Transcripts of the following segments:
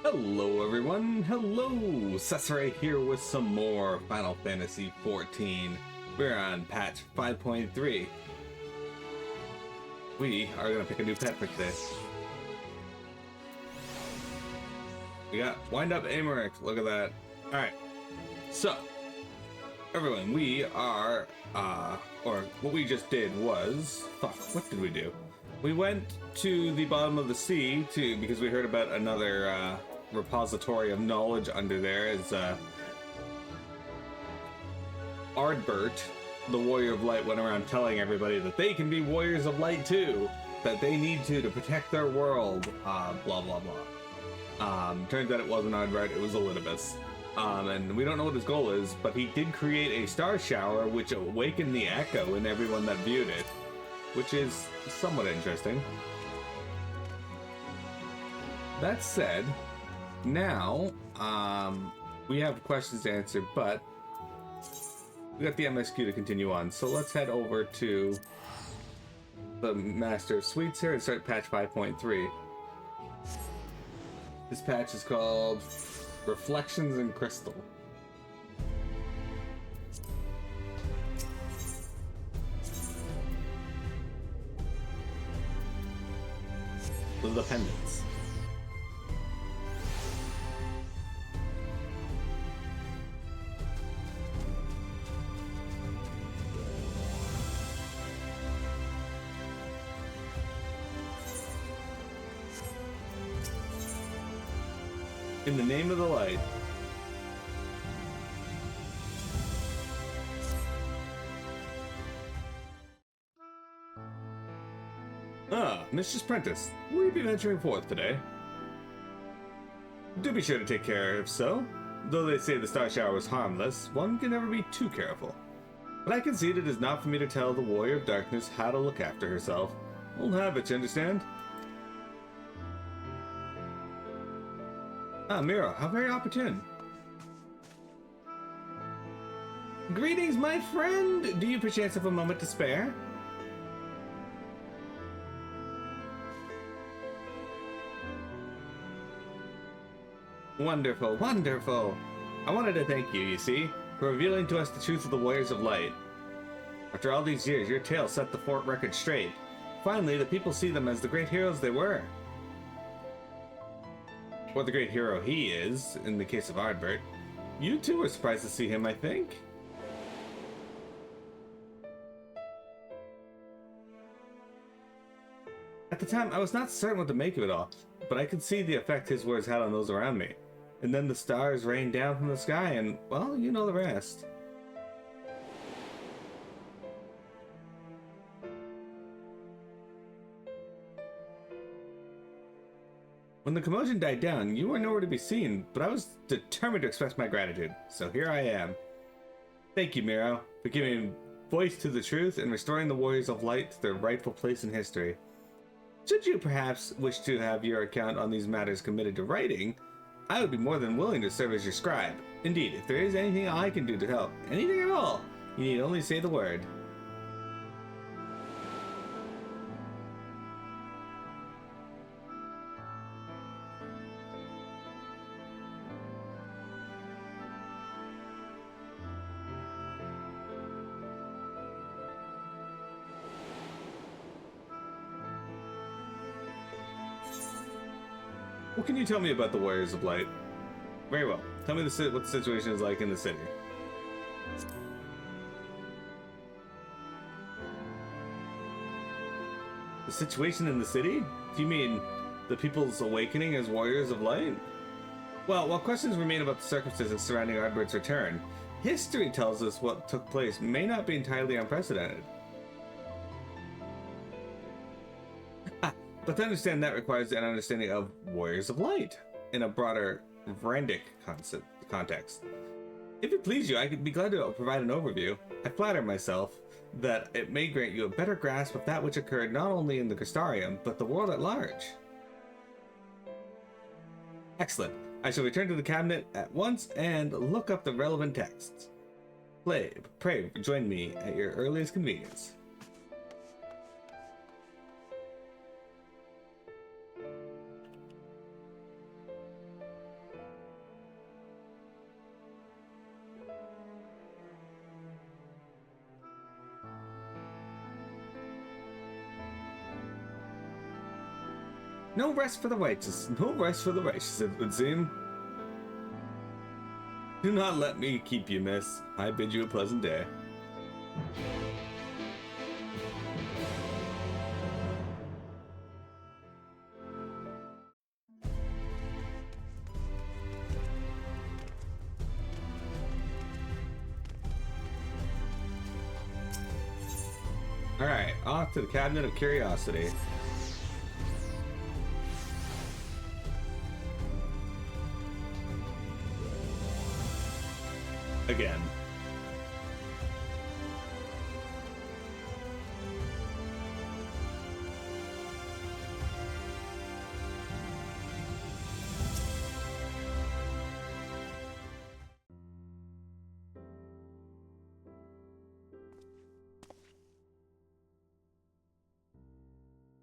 Hello everyone, hello! Cesare here with some more Final Fantasy XIV. We're on patch 5.3. We are gonna pick a new pet for today. We got Wind Up Amaric, look at that. Alright, so, everyone, we are, or what we just did was, what did we do? We went to the bottom of the sea because we heard about another, repository of knowledge under there as Ardbert, the Warrior of Light, went around telling everybody that they can be Warriors of Light too, that they need to protect their world, blah blah blah. Turns out it wasn't Ardbert, it was Elidibus. And we don't know what his goal is, but he did create a star shower which awakened the echo in everyone that viewed it, which is somewhat interesting. That said, now, we have questions to answer, but we got the MSQ to continue on. So let's head over to the Master of Suites here and start patch 5.3. This patch is called Reflections in Crystal. The pendants. In the name of the light. Mistress Prentice, will you be venturing forth today? Do be sure to take care if so. Though they say the star shower was harmless, one can never be too careful. But I concede it is not for me to tell the Warrior of Darkness how to look after herself. Old habits, you understand? Ah, Miro, how very opportune. Greetings, my friend! Do you perchance have a moment to spare? Wonderful, wonderful! I wanted to thank you, you see, for revealing to us the truth of the Warriors of Light. After all these years, your tale set the fort record straight. Finally, the people see them as the great heroes they were. Or the great hero he is, in the case of Ardbert. You too were surprised to see him, I think. At the time, I was not certain what to make of it all, but I could see the effect his words had on those around me. And then the stars rained down from the sky and, well, you know the rest. When the commotion died down, you were nowhere to be seen, but I was determined to express my gratitude, so here I am. Thank you, Miro, for giving voice to the truth and restoring the Warriors of Light to their rightful place in history. Should you perhaps wish to have your account on these matters committed to writing, I would be more than willing to serve as your scribe. Indeed, if there is anything I can do to help, anything at all, you need only say the word. What can you tell me about the Warriors of Light? Very well. Tell me what the situation is like in the city. The situation in the city? Do you mean the people's awakening as Warriors of Light? Well, while questions remain about the circumstances surrounding Ardbert's return, history tells us what took place may not be entirely unprecedented. But to understand that requires an understanding of Warriors of Light in a broader Vrandic context. If it please you, I could be glad to provide an overview. I flatter myself that it may grant you a better grasp of that which occurred not only in the Crystarium, but the world at large. Excellent. I shall return to the cabinet at once and look up the relevant texts. Pray join me at your earliest convenience. No rest for the righteous. No rest for the righteous, it would seem. Do not let me keep you, miss. I bid you a pleasant day. Alright, off to the Cabinet of Curiosity. Again.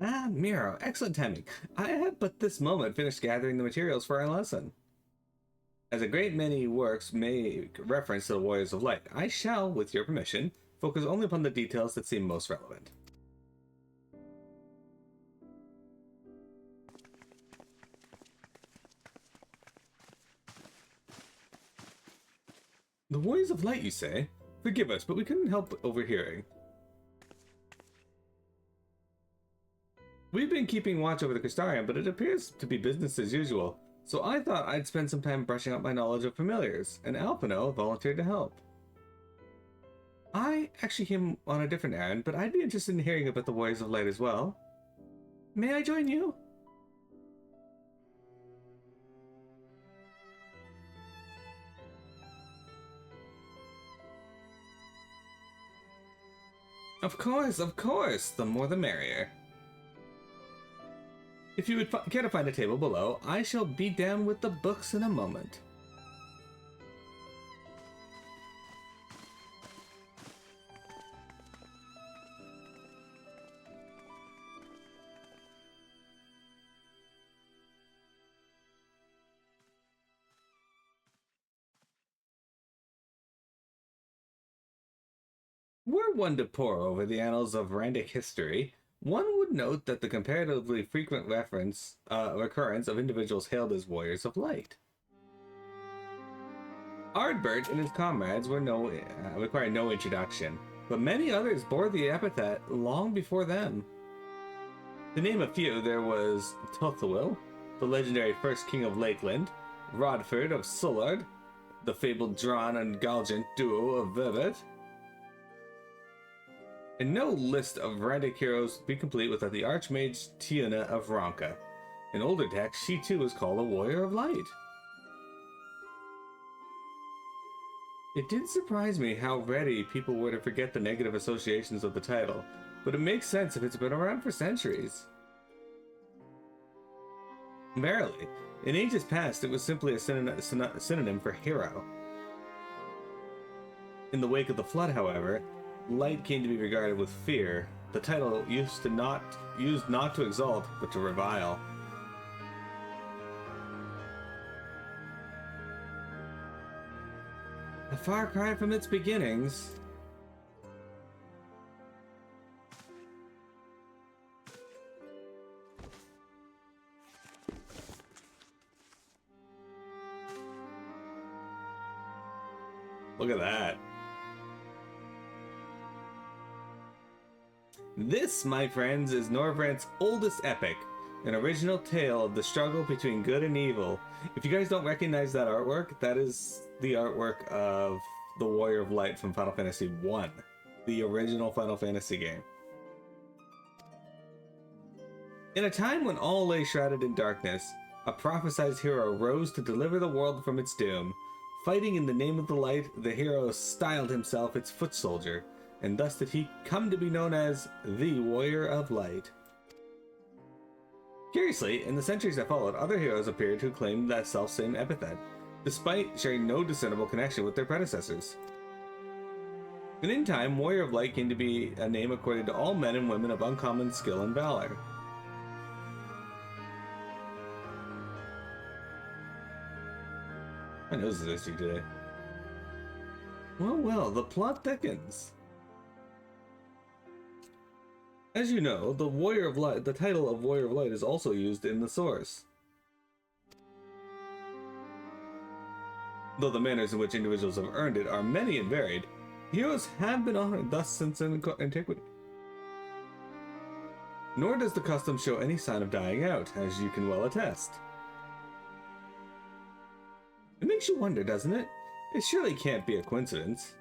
Ah, Miro, excellent timing. I had but this moment finished gathering the materials for our lesson. As a great many works make reference to the Warriors of Light, I shall, with your permission, focus only upon the details that seem most relevant. The Warriors of Light, you say? Forgive us, but we couldn't help overhearing. We've been keeping watch over the Crystarium, but it appears to be business as usual, so I thought I'd spend some time brushing up my knowledge of familiars, and Alpino volunteered to help. I actually came on a different errand, but I'd be interested in hearing about the Warriors of Light as well. May I join you? Of course, the more the merrier. If you would care to find a table below, I shall be down with the books in a moment. Were one to pore over the annals of Randic history, one would note that the comparatively frequent recurrence of individuals hailed as Warriors of Light. Ardbert and his comrades required no introduction, but many others bore the epithet long before them. To name a few, there was Tothawil, the legendary first king of Lakeland, Rodford of Sullard, the fabled Dran and Galgant duo of Vivet, and no list of Randic heroes would be complete without the Archmage Tiuna of Ronka. In older texts, she too was called a Warrior of Light. It did surprise me how ready people were to forget the negative associations of the title, but it makes sense if it's been around for centuries. Verily, in ages past it was simply a synonym for hero. In the wake of the Flood, however, light came to be regarded with fear. The title used not to exalt, but to revile. A far cry from its beginnings. Look at that. This, my friends, is Norvrant's oldest epic, an original tale of the struggle between good and evil. If you guys don't recognize that artwork, that is the artwork of the Warrior of Light from Final Fantasy I, the original Final Fantasy game. In a time when all lay shrouded in darkness, a prophesized hero rose to deliver the world from its doom. Fighting in the name of the light, the hero styled himself its foot soldier, and thus did he come to be known as the Warrior of Light. Curiously, in the centuries that followed, other heroes appeared who claimed that selfsame epithet, despite sharing no discernible connection with their predecessors. And in time, Warrior of Light came to be a name accorded to all men and women of uncommon skill and valor. My nose is itchy today. Well, the plot thickens. As you know, the Warrior of Light, the title of Warrior of Light is also used in the source. Though the manners in which individuals have earned it are many and varied, heroes have been honored thus since antiquity. Nor does the custom show any sign of dying out, as you can well attest. It makes you wonder, doesn't it? It surely can't be a coincidence.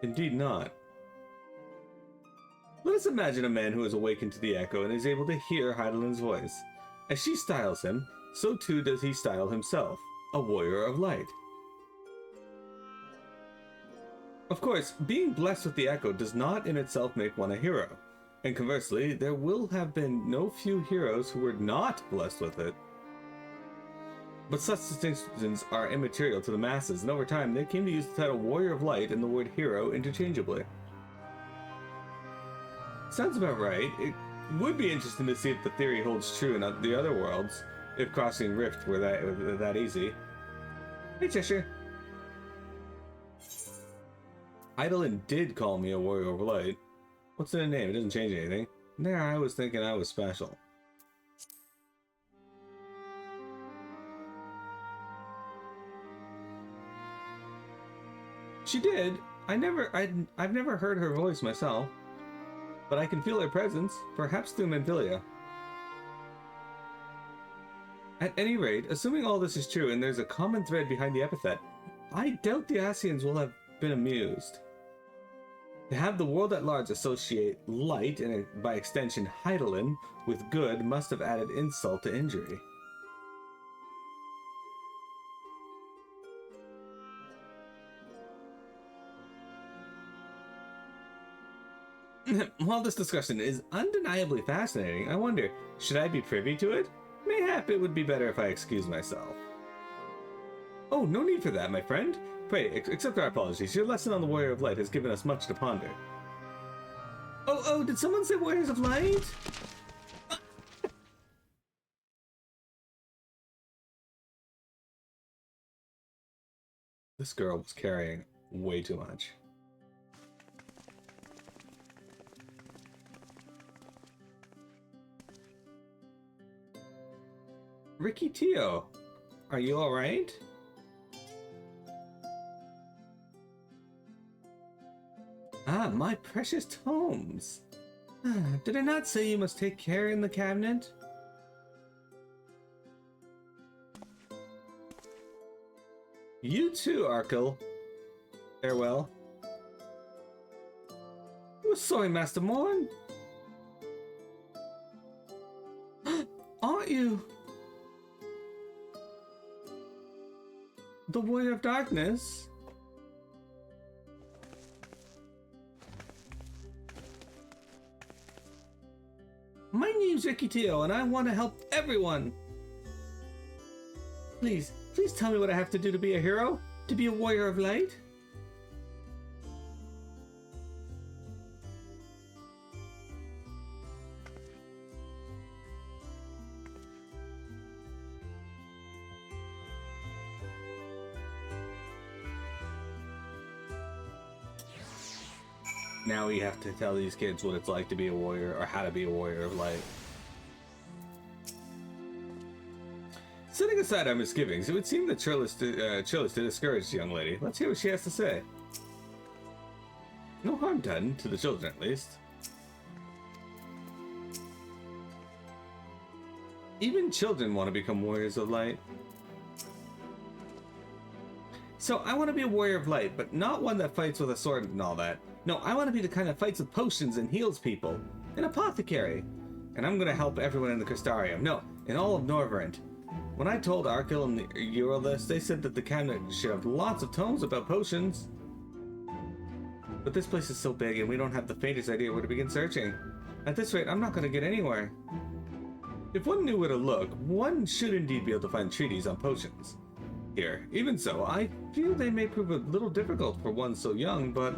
Indeed not. Let us imagine a man who is awakened to the echo and is able to hear Heidelin's voice. As she styles him, so too does he style himself, a warrior of light. Of course, being blessed with the echo does not in itself make one a hero, and conversely, there will have been no few heroes who were not blessed with it. But such distinctions are immaterial to the masses, and over time they came to use the title Warrior of Light and the word hero interchangeably. Sounds about right. It would be interesting to see if the theory holds true in the other worlds, if crossing Rift were that easy. Hey, Cheshire. Heidelin did call me a Warrior of Light. What's in the name? It doesn't change anything. There, I was thinking I was special. She did. I've never heard her voice myself, but I can feel her presence, perhaps through Memphilia. At any rate, assuming all this is true and there's a common thread behind the epithet, I doubt the Asians will have been amused. To have the world at large associate light, and by extension Heidelin, with good must have added insult to injury. While this discussion is undeniably fascinating, I wonder, should I be privy to it? Mayhap it would be better if I excuse myself. Oh, no need for that, my friend. Pray, accept our apologies. Your lesson on the Warrior of Light has given us much to ponder. Oh, did someone say Warriors of Light? This girl was carrying way too much. Ricky Tio, are you alright? Ah, my precious tomes. Did I not say you must take care in the cabinet? You too, Arkell. Farewell. Oh, sorry, Master Morn. Aren't you the Warrior of Darkness? My name's Ricky Tio, and I want to help everyone. Please tell me what I have to do to be a hero? To be a Warrior of Light? Now we have to tell these kids what it's like to be a warrior, or how to be a Warrior of Light. Setting aside our misgivings, it would seem that Chillis to discourage the young lady. Let's hear what she has to say. No harm done, to the children at least. Even children want to become Warriors of Light. So I want to be a Warrior of Light, but not one that fights with a sword and all that. No, I want to be the kind that fights with potions and heals people. An apothecary. And I'm going to help everyone in the Crystarium. No, in all of Norvrent. When I told Arkell and the Eurolist, they said that the cabinet should have lots of tomes about potions. But this place is so big and we don't have the faintest idea where to begin searching. At this rate, I'm not going to get anywhere. If one knew where to look, one should indeed be able to find treaties on potions. Here, even so, I feel they may prove a little difficult for one so young, but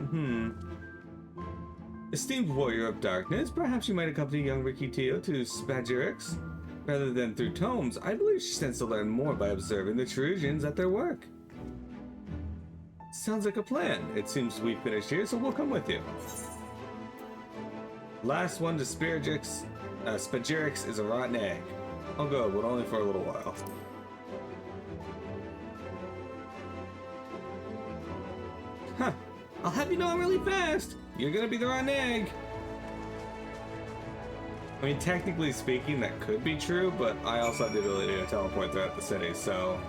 Esteemed Warrior of Darkness, perhaps you might accompany young Ricky Tio to Spagyrix? Rather than through tomes, I believe she stands to learn more by observing the Cherusians at their work. Sounds like a plan. It seems we've finished here, so we'll come with you. Last one to Spagyrix is a rotten egg. I'll go, but only for a little while. Huh. I'll have you know I'm really fast. You're gonna be the rotten egg. I mean, technically speaking, that could be true, but I also have the ability to teleport throughout the city, so...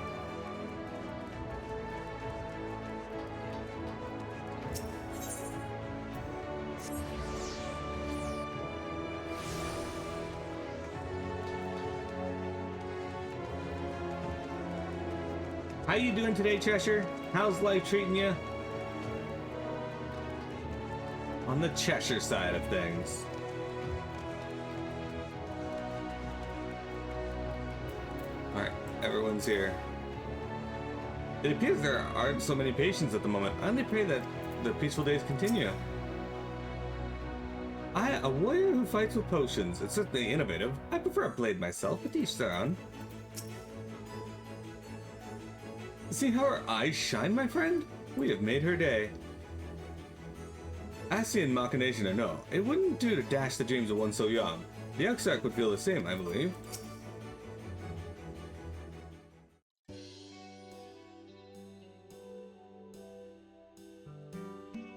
How you doing today, Cheshire? How's life treating you? On the Cheshire side of things. Alright, everyone's here. It appears there aren't so many patients at the moment. I only pray that the peaceful days continue. A warrior who fights with potions. It's certainly innovative. I prefer a blade myself, but each their own. See how her eyes shine, my friend? We have made her day. Asian machination or no, it wouldn't do to dash the dreams of one so young. The XIV would feel the same, I believe.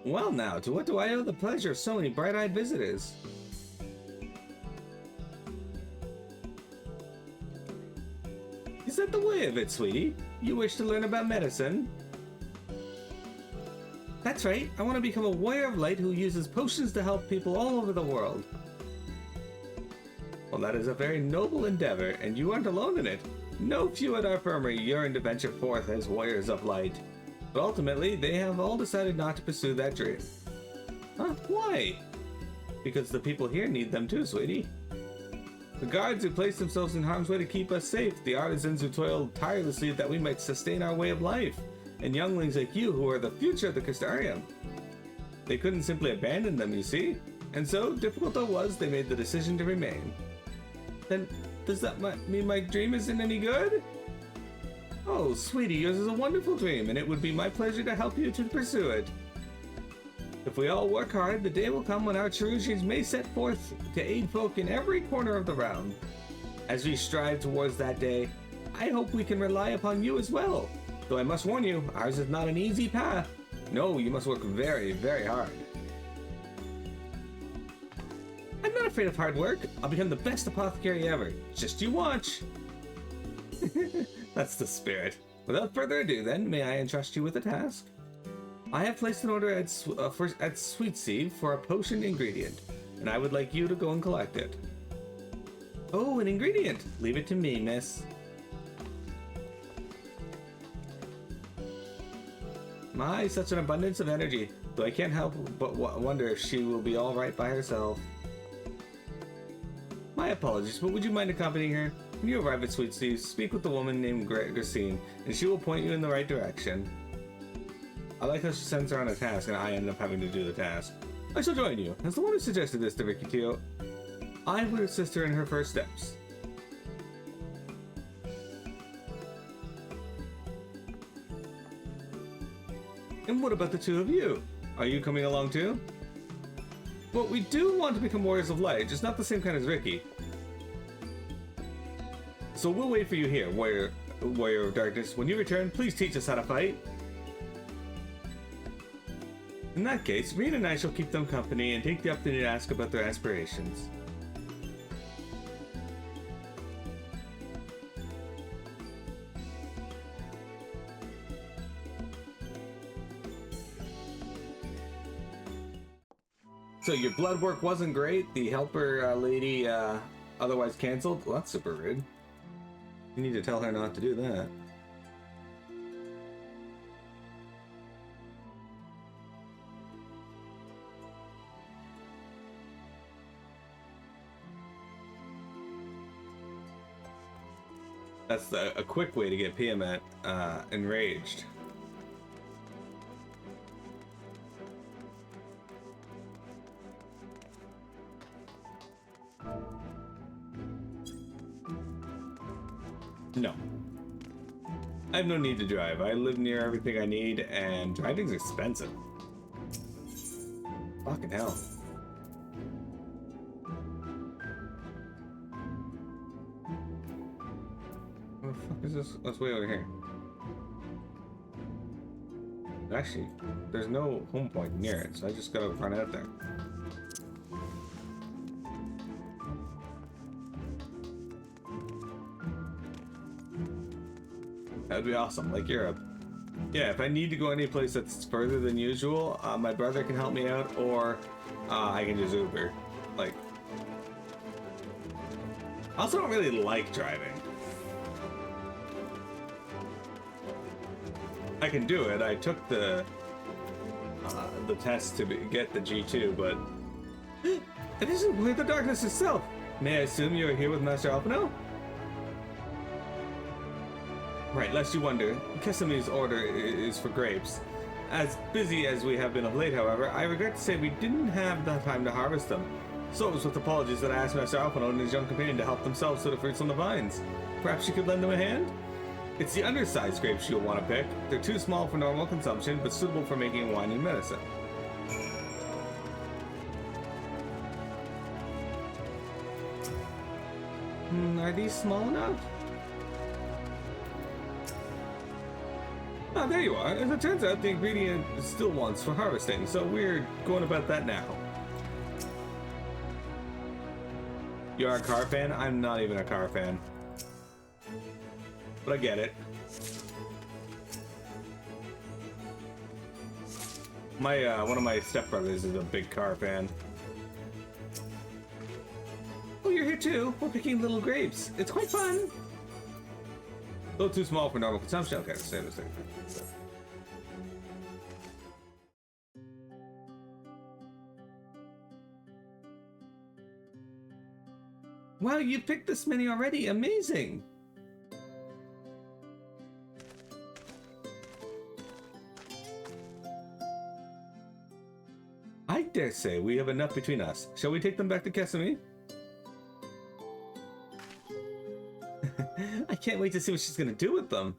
Well now, to what do I owe the pleasure of so many bright-eyed visitors? Is that the way of it, sweetie? You wish to learn about medicine? That's right, I want to become a warrior of light who uses potions to help people all over the world. Well, that is a very noble endeavor, and you aren't alone in it. No few at our infirmary yearn to venture forth as warriors of light. But ultimately, they have all decided not to pursue that dream. Huh? Why? Because the people here need them too, sweetie. The guards who place themselves in harm's way to keep us safe, the artisans who toil tirelessly that we might sustain our way of life, and younglings like you who are the future of the Crystarium. They couldn't simply abandon them, you see, and so, difficult though it was, they made the decision to remain. Then, does that mean my dream isn't any good? Oh, sweetie, yours is a wonderful dream, and it would be my pleasure to help you to pursue it. If we all work hard, the day will come when our Cherusians may set forth to aid folk in every corner of the realm. As we strive towards that day, I hope we can rely upon you as well. Though I must warn you, ours is not an easy path. No, you must work very, very hard. I'm not afraid of hard work. I'll become the best apothecary ever. Just you watch. That's the spirit. Without further ado then, may I entrust you with a task? I have placed an order at Sweet Sieve for a potion ingredient, and I would like you to go and collect it. Oh, an ingredient! Leave it to me, miss. My, such an abundance of energy, though I can't help but wonder if she will be alright by herself. My apologies, but would you mind accompanying her? When you arrive at Sweet Sieve, speak with the woman named Gracine, and she will point you in the right direction. I like how she sends her on a task and I end up having to do the task. I shall join you. As the one who suggested this to Rikitio, I would assist her in her first steps. And what about the two of you? Are you coming along too? Well, we do want to become warriors of light, just not the same kind as Ricky. So we'll wait for you here, warrior of darkness. When you return, please teach us how to fight. In that case, Reen and I shall keep them company and take the opportunity to ask about their aspirations. So your blood work wasn't great, the helper lady otherwise cancelled? Well, that's super rude. You need to tell her not to do that. That's a quick way to get Piamat enraged. No. I have no need to drive. I live near everything I need, and driving's expensive. Fucking hell. Where the fuck is this? That's way over here. Actually, there's no home point near it, so I just gotta run out there. That'd be awesome, like Europe. Yeah, if I need to go any place that's further than usual, my brother can help me out, or I can just Uber. Like, I also don't really like driving. I can do it. I took the test to get the G2, but it isn't Blade the Darkness itself. May I assume you are here with Master Alpino? Right, lest you wonder, Kesami's order is for grapes. As busy as we have been of late, however, I regret to say we didn't have the time to harvest them. So it was with apologies that I asked Master Alpino and his young companion to help themselves to the fruits on the vines. Perhaps you could lend them a hand? It's the undersized grapes you'll want to pick. They're too small for normal consumption, but suitable for making wine and medicine. Are these small enough? Oh, there you are. As it turns out, the ingredient still wants for harvesting, so we're going about that now. You're a car fan? I'm not even a car fan. But I get it. My one of my stepbrothers is a big car fan. Oh, you're here too. We're picking little grapes. It's quite fun. A little too small for normal consumption. Okay, save this thing. Wow, you picked this many already. Amazing. I dare say we have enough between us. Shall we take them back to Kesami? I can't wait to see what she's going to do with them.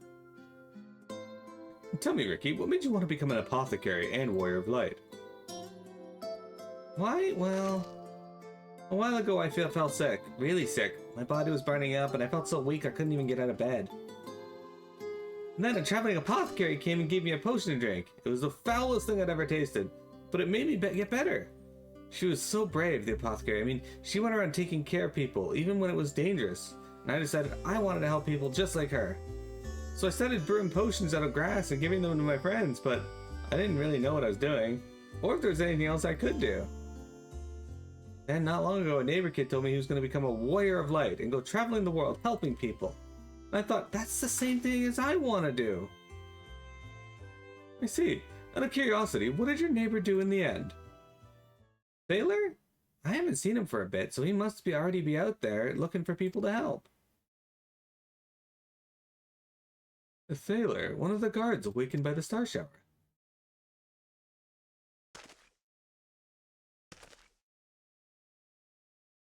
Tell me, Ricky, what made you want to become an apothecary and warrior of light? Why? Well, a while ago I felt sick. Really sick. My body was burning up and I felt so weak I couldn't even get out of bed. And then a traveling apothecary came and gave me a potion to drink. It was the foulest thing I'd ever tasted, but it made me get better. She was so brave, the apothecary. I mean, she went around taking care of people, even when it was dangerous. And I decided I wanted to help people just like her. So I started brewing potions out of grass and giving them to my friends, but I didn't really know what I was doing, or if there was anything else I could do. Then not long ago, a neighbor kid told me he was going to become a warrior of light and go traveling the world helping people. And I thought, that's the same thing as I want to do. I see. Out of curiosity, what did your neighbor do in the end? Sailor? I haven't seen him for a bit, so he must already be out there looking for people to help. A sailor, one of the guards awakened by the star shower.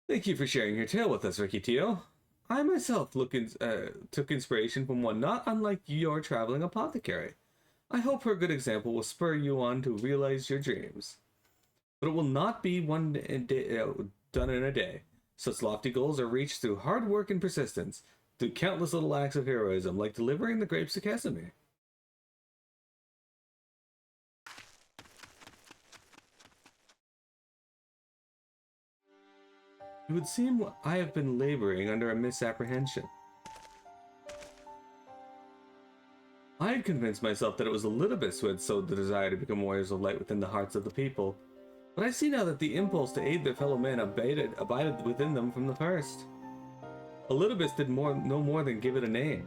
Thank you for sharing your tale with us, Ricky Tio. I myself took inspiration from one not unlike your traveling apothecary. I hope her good example will spur you on to realize your dreams. But it will not be done in a day. Such lofty goals are reached through hard work and persistence, through countless little acts of heroism, like delivering the grapes to Kesami. It would seem I have been laboring under a misapprehension. I had convinced myself that it was Elidibus who had sowed the desire to become warriors of light within the hearts of the people, but I see now that the impulse to aid their fellow men abided within them from the first. Elidibus did no more than give it a name.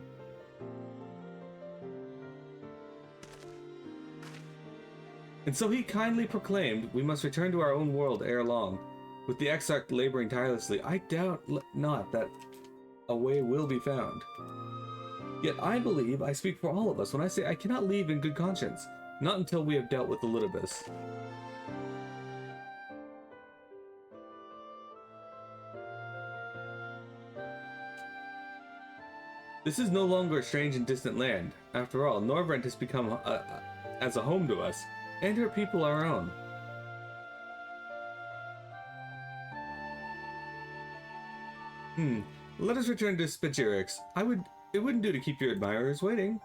And so he kindly proclaimed, we must return to our own world ere long. With the Exarch laboring tirelessly, I doubt not that a way will be found. Yet I believe I speak for all of us when I say I cannot leave in good conscience, not until we have dealt with Elidibus. This is no longer a strange and distant land. After all, Norvrent has become as a home to us, and her people our own. Let us return to Spagyrix. I would It wouldn't do to keep your admirers waiting.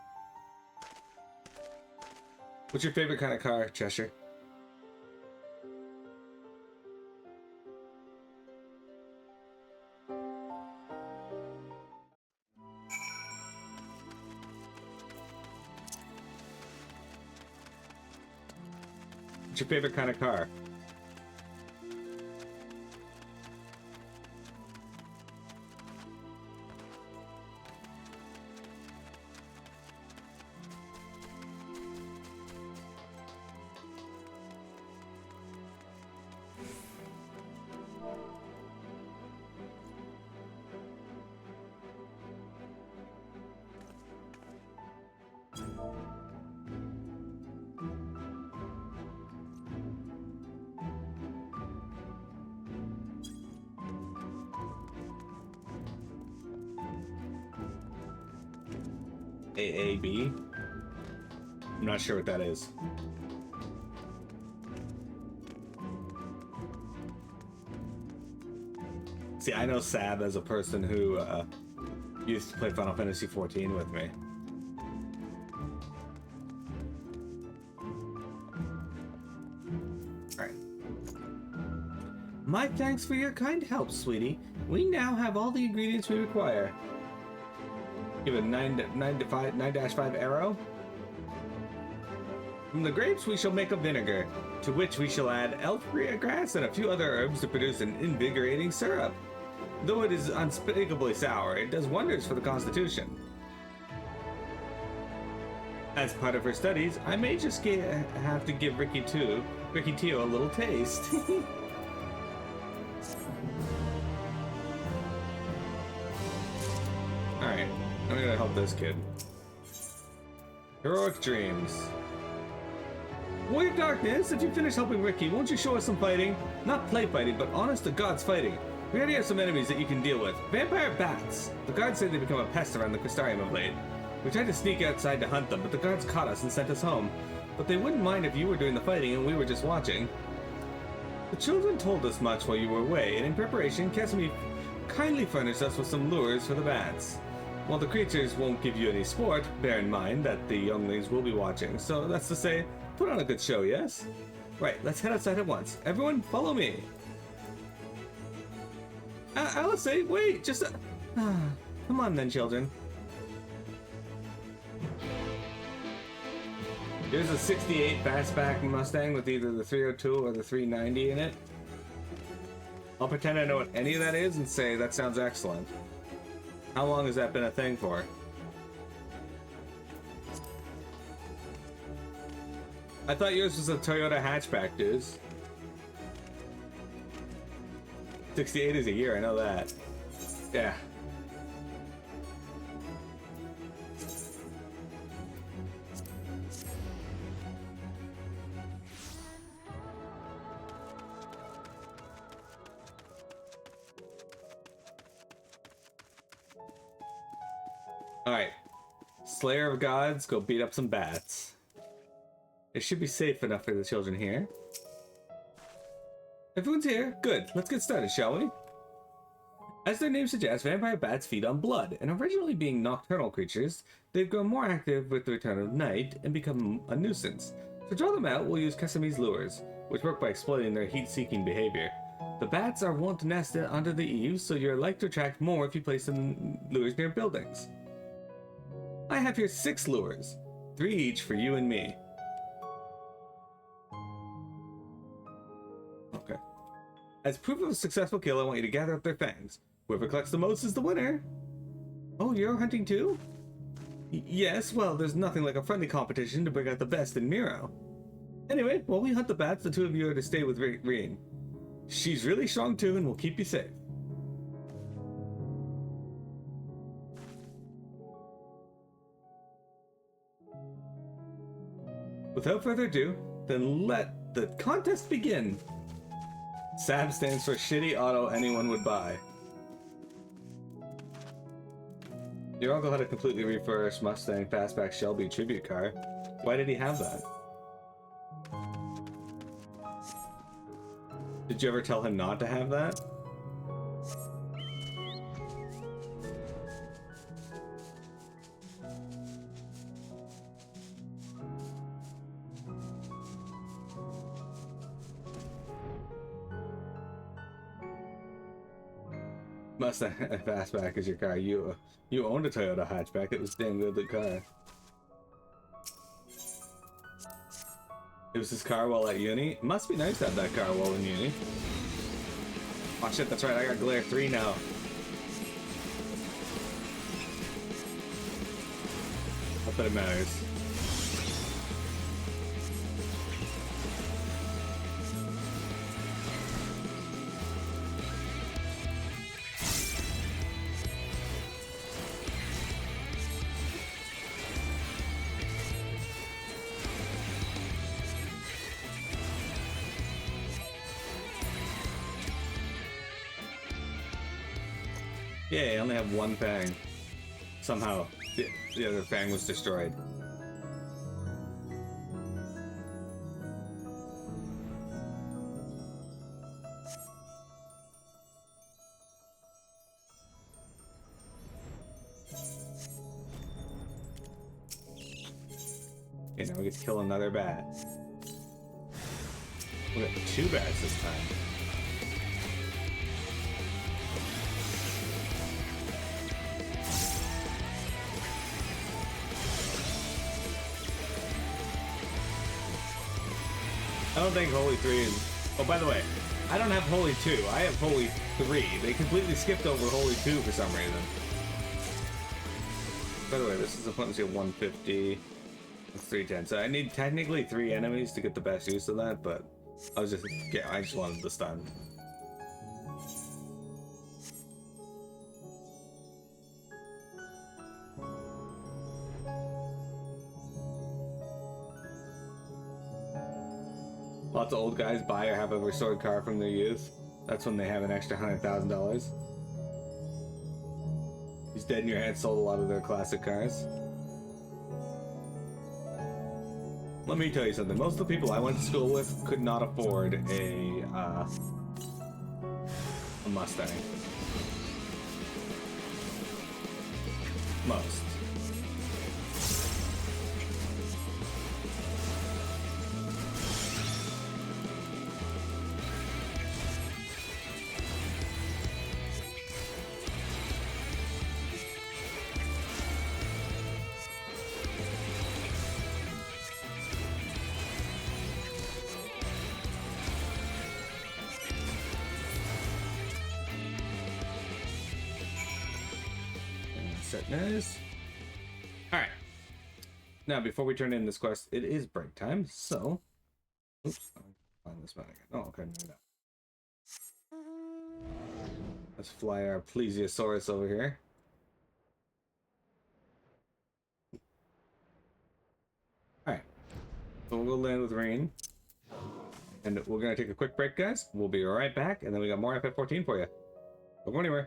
What's your favorite kind of car, Cheshire? What's your favorite kind of car? AAB? I'm not sure what that is. See, I know Sab as a person who used to play Final Fantasy XIV with me. Alright. My thanks for your kind help, sweetie. We now have all the ingredients we require. Give it a 9-5 arrow. From the grapes we shall make a vinegar, to which we shall add elfria grass and a few other herbs to produce an invigorating syrup. Though it is unspeakably sour, it does wonders for the constitution. As part of her studies, I may just have to give Ricky Teo a little taste. Alright, I'm gonna help this kid. Heroic dreams. Warrior of Darkness, if you finish helping Ricky, won't you show us some fighting? Not play fighting, but honest to God's fighting. We already have some enemies that you can deal with. Vampire bats. The guards say they become a pest around the Crystarium of late. We tried to sneak outside to hunt them, but the guards caught us and sent us home. But they wouldn't mind if you were doing the fighting and we were just watching. The children told us much while you were away, and in preparation, Casimir kindly furnished us with some lures for the bats. While the creatures won't give you any sport, bear in mind that the younglings will be watching, so that's to say, put on a good show, yes? Right, let's head outside at once. Everyone, follow me. Alice, wait, just come on then, children. Here's a 68 fastback Mustang with either the 302 or the 390 in it. I'll pretend I know what any of that is and say that sounds excellent. How long has that been a thing for? I thought yours was a Toyota hatchback, dudes. 68 is a year, I know that. Yeah. Alright. Slayer of Gods, go beat up some bats. It should be safe enough for the children here. Everyone's here? Good. Let's get started, shall we? As their name suggests, vampire bats feed on blood, and originally being nocturnal creatures, they've grown more active with the return of night and become a nuisance. To draw them out, we'll use Casimir's lures, which work by exploiting their heat-seeking behavior. The bats are wont to nest under the eaves, so you're likely to attract more if you place them lures near buildings. I have here 6 lures, 3 each for you and me. Okay. As proof of a successful kill, I want you to gather up their fangs. Whoever collects the most is the winner. Oh, you're hunting too? Yes, well, there's nothing like a friendly competition to bring out the best in Miro. Anyway, while we hunt the bats, the 2 of you are to stay with Reen. She's really strong too and will keep you safe. Without further ado, then let the contest begin. SAB stands for shitty auto anyone would buy. Your uncle had a completely refurbished Mustang Fastback Shelby tribute car. Why did he have that? Did you ever tell him not to have that? Mustang Fastback is your car. You owned a Toyota hatchback. It was a damn good car. It was his car while at uni. It must be nice to have that car while in uni. Oh shit, that's right. I got Glare 3 now. Not that it matters. Yeah, I only have one fang. Somehow, the other fang was destroyed. Okay, now we get to kill another bat. We got 2 bats this time. I don't think Holy 3 is... Oh, by the way, I don't have Holy 2. I have Holy 3. They completely skipped over Holy 2 for some reason. By the way, this is a potency of 150. It's 310. So I need technically 3 enemies to get the best use of that, but I just wanted the stun. Lots of old guys buy or have a restored car from their youth. That's when they have an extra $100,000. He's dead in your head sold a lot of their classic cars. Let me tell you something. Most of the people I went to school with could not afford a Mustang. Most. Nice. All right. Now, before we turn in this quest, it is break time. So, oops, I'll find this one again. Oh, okay, no. Let's fly our plesiosaurus over here. All right. So we'll go land with Rain, and we're gonna take a quick break, guys. We'll be right back, and then we got more FF14 for you. Don't go anywhere.